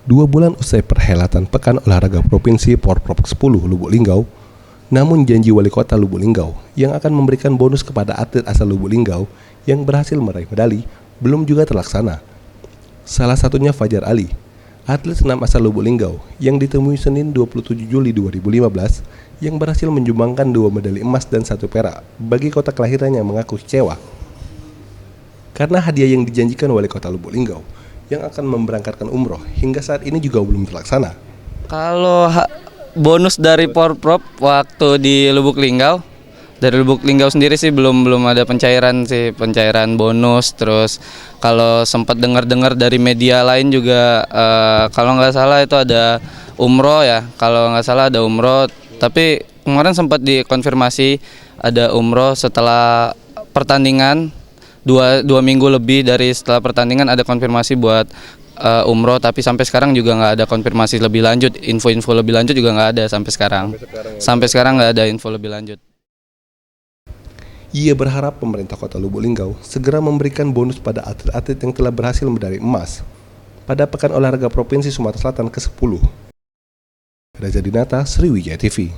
2 bulan usai perhelatan Pekan Olahraga Provinsi Porprov 10 Lubuk Linggau, namun janji Wali Kota Lubuk Linggau yang akan memberikan bonus kepada atlet asal Lubuk Linggau yang berhasil meraih medali belum juga terlaksana. Salah satunya Fajar Ali, atlet senam asal Lubuk Linggau yang ditemui Senin 27 Juli 2015 yang berhasil menyumbangkan 2 medali emas dan 1 perak bagi kota kelahirannya, mengaku kecewa karena hadiah yang dijanjikan Wali Kota Lubuk Linggau yang akan memberangkatkan umroh hingga saat ini juga belum terlaksana. Kalau bonus dari Porprov waktu di Lubuk Linggau, dari Lubuk Linggau sendiri sih belum ada pencairan bonus. Terus kalau sempat dengar dari media lain juga kalau nggak salah itu ada umroh ya, tapi kemarin sempat dikonfirmasi ada umroh setelah pertandingan. Dua minggu lebih dari setelah pertandingan ada konfirmasi buat umroh, tapi sampai sekarang juga nggak ada konfirmasi lebih lanjut, info lebih lanjut juga nggak ada sampai sekarang. Sampai sekarang nggak ada info lebih lanjut. Ia berharap pemerintah Kota Lubuk Linggau segera memberikan bonus pada atlet-atlet yang telah berhasil meraih emas pada Pekan Olahraga Provinsi Sumatera Selatan ke-10. Reza Dinata, Sriwijaya TV.